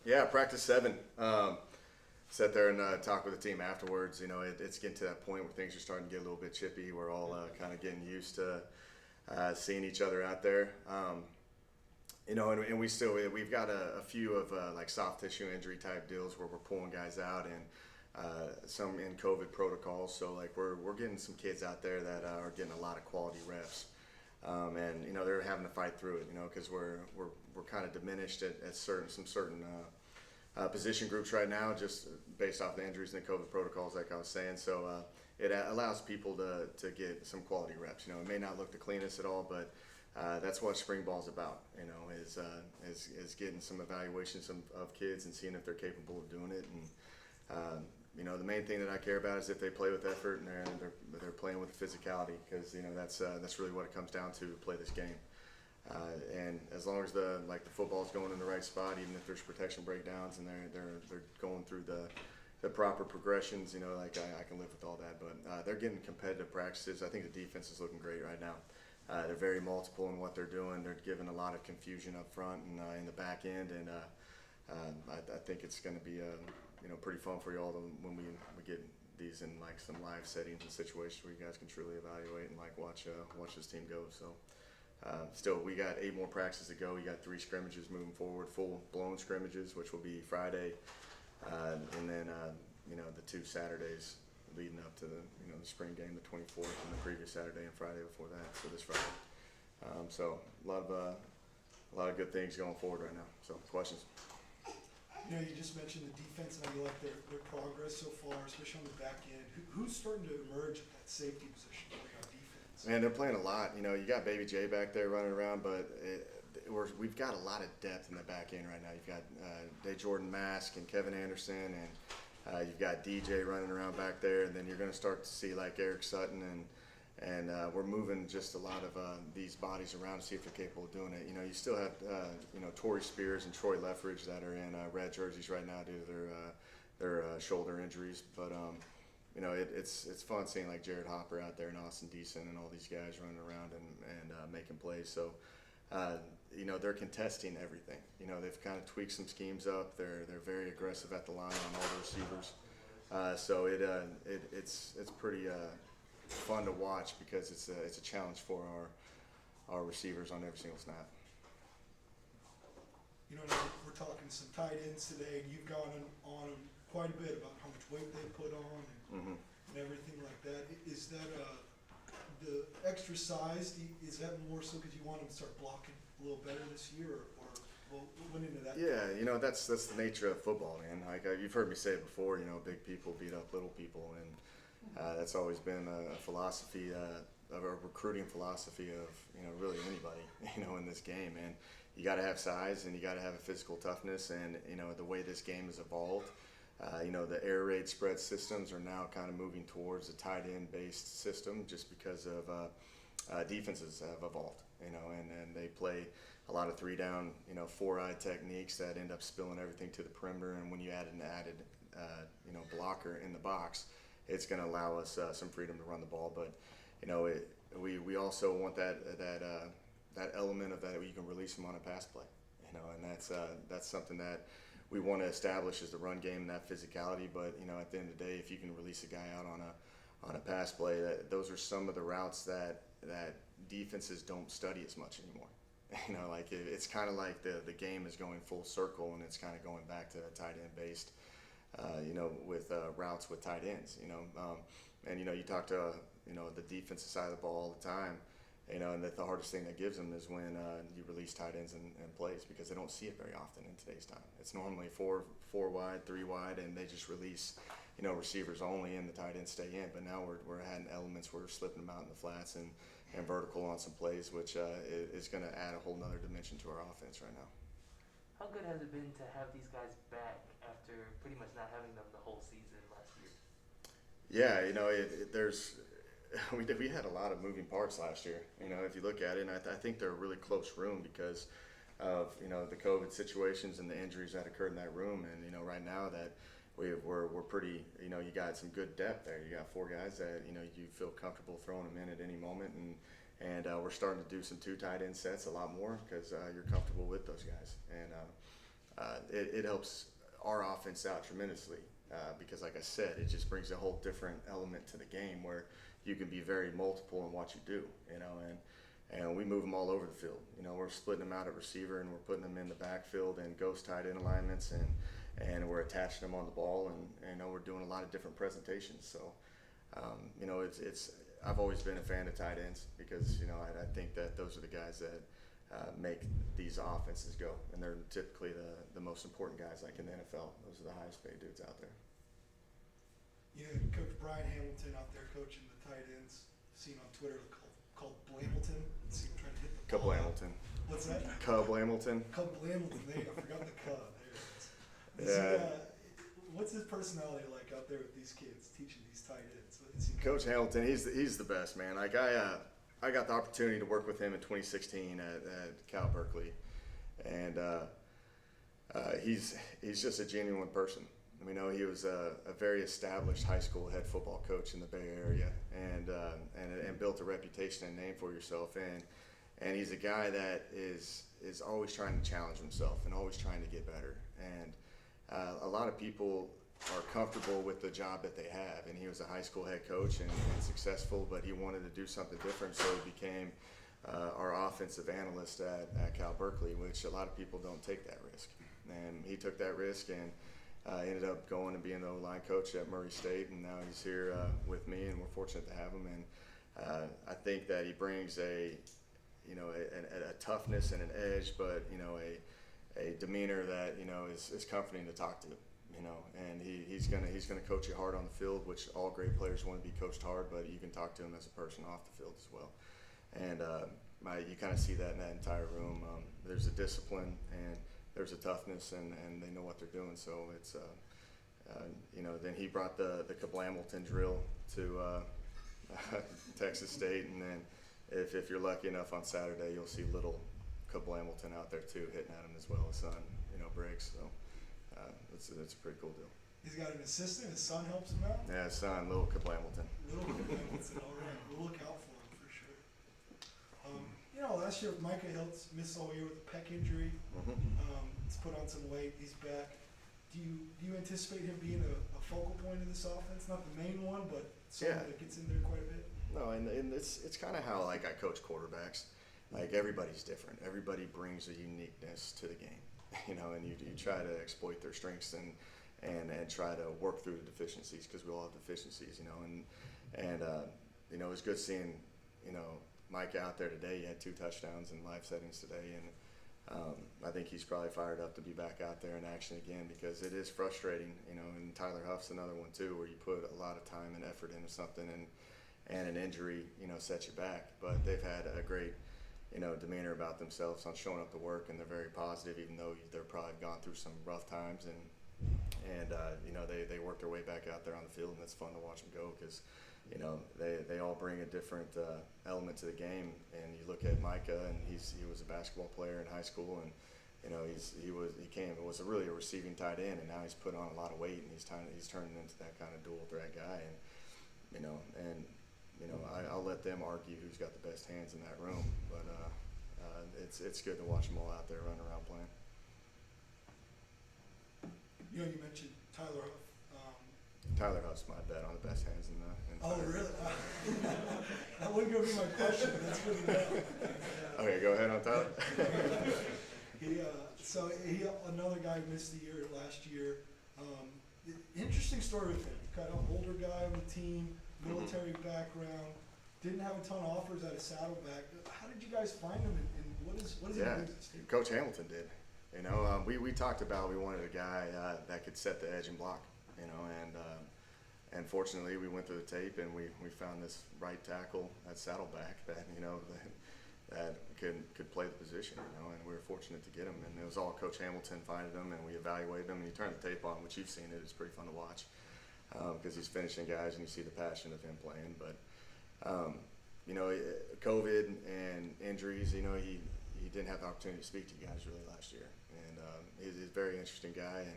Yeah, practice 7. Sat there and talked with the team afterwards. It's getting to that point where things are starting to get a little bit chippy. We're all kind of getting used to seeing each other out there. And we've got a few of like soft tissue injury type deals where we're pulling guys out and some in COVID protocols. So like we're getting some kids out there that are getting a lot of quality reps. And they're having to fight through it, because we're kind of diminished at certain position groups right now, just based off the injuries and the COVID protocols, like I was saying. So it allows people to get some quality reps. It may not look the cleanest at all, but that's what spring ball's about. Is getting some evaluations of kids and seeing if they're capable of doing it. And the main thing that I care about is if they play with effort and they're playing with physicality, because that's really what it comes down to play this game. And as long as the football's going in the right spot, even if there's protection breakdowns and they're going through the proper progressions, I can live with all that. But they're getting competitive practices. I think the defense is looking great right now. They're very multiple in what they're doing. They're giving a lot of confusion up front and in the back end, and I think it's going to be pretty fun for you all when we get these in like some live settings and situations where you guys can truly evaluate and watch this team go. So. Still, we got 8 more practices to go. We got 3 scrimmages moving forward, full-blown scrimmages, which will be Friday, and then the 2 Saturdays leading up to the spring game, the 24th, and the previous Saturday and Friday before that. So this Friday. So a lot of good things going forward right now. So questions. You just mentioned the defense and how you like their progress so far, especially on the back end. Who's starting to emerge at that safety position for our defense? Man, they're playing a lot. You got Baby J back there running around, but we've got a lot of depth in the back end right now. You've got Day Jordan Mask and Kevin Anderson, and you've got DJ running around back there, and then you're going to start to see like Eric Sutton, and we're moving just a lot of these bodies around to see if they're capable of doing it. You still have Torrey Spears and Troy Leffridge that are in red jerseys right now due to their shoulder injuries, but it's fun seeing like Jared Hopper out there and Austin Deason and all these guys running around and making plays. So they're contesting everything. They've kind of tweaked some schemes up. They're very aggressive at the line on all the receivers. So it's pretty fun to watch because it's a challenge for our receivers on every single snap. We're talking some tight ends today, and you've gone on quite a bit about how much weight they put on and everything like that. Is that the extra size? Is that more so because you want them to start blocking a little better this year, or what went into that? Yeah, that's the nature of football, man. Like you've heard me say it before. Big people beat up little people, and that's always been a philosophy of a recruiting philosophy of really anybody in this game, man. You got to have size and you got to have a physical toughness, and the way this game has evolved. The air raid spread systems are now kind of moving towards a tight end based system just because of defenses have evolved, and they play a lot of 3-down, 4-eye techniques that end up spilling everything to the perimeter. And when you add an added, blocker in the box, it's going to allow us some freedom to run the ball. But, we also want that element of that you can release them on a pass play, and that's something that we want to establish is the run game and that physicality. But at the end of the day, if you can release a guy out on a pass play, those are some of the routes that defenses don't study as much anymore. It's kind of like the game is going full circle, and it's kind of going back to tight end based, with routes with tight ends. And you talk to the defensive side of the ball all the time. And that the hardest thing that gives them is when you release tight ends and plays, because they don't see it very often in today's time. It's normally four wide, 3 wide, and they just release, receivers only, and the tight ends stay in. But now we're adding elements where we're slipping them out in the flats and vertical on some plays, which is going to add a whole nother dimension to our offense right now. How good has it been to have these guys back after pretty much not having them the whole season last year? Yeah, we had a lot of moving parts last year. If you look at it, and I think they're a really close room because of the COVID situations and the injuries that occurred in that room. And right now that we're pretty, you got some good depth there. You got 4 guys that you feel comfortable throwing them in at any moment, and we're starting to do some 2 tight end sets a lot more because you're comfortable with those guys. And it helps our offense out tremendously because, like I said, it just brings a whole different element to the game where you can be very multiple in what you do, you know, and we move them all over the field. You know, we're splitting them out at receiver and we're putting them in the backfield and ghost tight end alignments and we're attaching them on the ball and you know, we're doing a lot of different presentations. So, you know, I've always been a fan of tight ends because, you know, I think that those are the guys that make these offenses go, and they're typically the most important guys, like in the NFL. Those are the highest paid dudes out there. You had Coach Brian Hamilton out there coaching the tight ends, seen on Twitter called Blamilton. See him trying to hit the Cub ball. Hamilton. What's that? Cub Hamilton. Cub Blamilton. There, I forgot the Cub. There it is. What's his personality like out there with these kids teaching these tight ends? Coach Hamilton, he's the best, man. Like I got the opportunity to work with him in 2016 at Cal Berkeley, and he's just a genuine person. We know he was a very established high school head football coach in the Bay Area, and built a reputation and name for yourself. And he's a guy that is always trying to challenge himself and always trying to get better. And a lot of people are comfortable with the job that they have, and he was a high school head coach and successful, but he wanted to do something different, so he became our offensive analyst at Cal Berkeley, which a lot of people don't take that risk. And he took that risk and ended up going and being the O-line coach at Murray State, and now he's here with me, and we're fortunate to have him. And I think that he brings a toughness and an edge, but you know, a demeanor that, you know, is comforting to talk to. You know, and he's gonna coach you hard on the field, which all great players want to be coached hard, but you can talk to him as a person off the field as well. And you kind of see that in that entire room. There's a discipline and there's a toughness, and they know what they're doing. So it's you know, then he brought the Kablamilton drill to Texas State, and then if you're lucky enough on Saturday, you'll see little Kablamilton out there too, hitting at him as well. His son, you know, breaks. So. It's a pretty cool deal. He's got an assistant. His son helps him out. Yeah, his son, little Kablamilton. Little Hamilton. All right, we'll look out for him for sure. You know, last year Micah Hiltz missed all year with a pec injury. He's put on some weight. He's back. Do you anticipate him being a focal point of this offense? Not the main one, but someone that gets in there quite a bit. No, and it's kind of how like I coach quarterbacks. Like everybody's different. Everybody brings a uniqueness to the game. You know, and you try to exploit their strengths and try to work through the deficiencies, because we all have deficiencies, you know, and you know, it was good seeing, you know, Mike out there today. He had 2 touchdowns in live settings today, and I think he's probably fired up to be back out there in action again, because it is frustrating, you know, and Tyler Huff's another one too, where you put a lot of time and effort into something and an injury, you know, sets you back. But they've had a great, you know, demeanor about themselves on showing up to work, and they're very positive, even though they're probably gone through some rough times, and you know, they work their way back out there on the field, and it's fun to watch them go, because you know, they all bring a different element to the game. And you look at Micah, and he was a basketball player in high school, and you know, he was really a receiving tight end, and now he's put on a lot of weight, and he's turning into that kind of dual threat guy. And you know, I'll let them argue who's got the best hands in that room, but it's good to watch them all out there running around playing. You know, you mentioned Tyler Huff. Tyler Huff's my bet on the best hands in the. Oh, really? That wasn't going to be my question, but that's good to know. Okay, go ahead on Tyler. Another guy who missed the year last year. Interesting story with him. Kind of older guy on the team, military background, didn't have a ton of offers out of Saddleback. How did you guys find him, and what is he doing? Coach Hamilton did. You know, we talked about we wanted a guy that could set the edge and block. You know, and fortunately we went through the tape, and we found this right tackle at Saddleback that, you know, that could play the position, you know, and we were fortunate to get him. And it was all Coach Hamilton finding him, and we evaluated him, and you turn the tape on, which you've seen it. It's pretty fun to watch, because he's finishing guys, and you see the passion of him playing. But you know, COVID and injuries, you know, he didn't have the opportunity to speak to you guys really last year, and he's a very interesting guy, and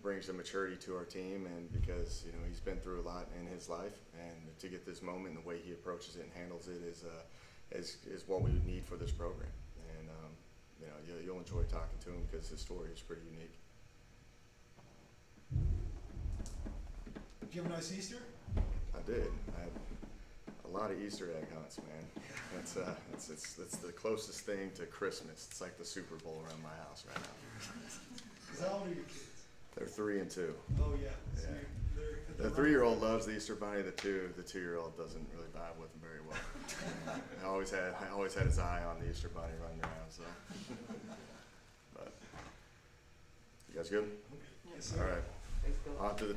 brings a maturity to our team, and because, you know, he's been through a lot in his life, and to get this moment, the way he approaches it and handles it is what we need for this program. And you know, you'll enjoy talking to him because his story is pretty unique. Did you have a nice Easter? I did. I had a lot of Easter egg hunts, man. It's the closest thing to Christmas. It's like the Super Bowl around my house right now. 'Cause how old are your kids? They're 3 and 2. Oh, yeah. So Yeah. they're at The right 3-year-old age. loves the Easter Bunny. The 2-year-old doesn't really vibe with him very well. I always had his eye on the Easter Bunny running around. So, but you guys good? Okay. Yes, sir. All right, Thanks, Coach. on to the top.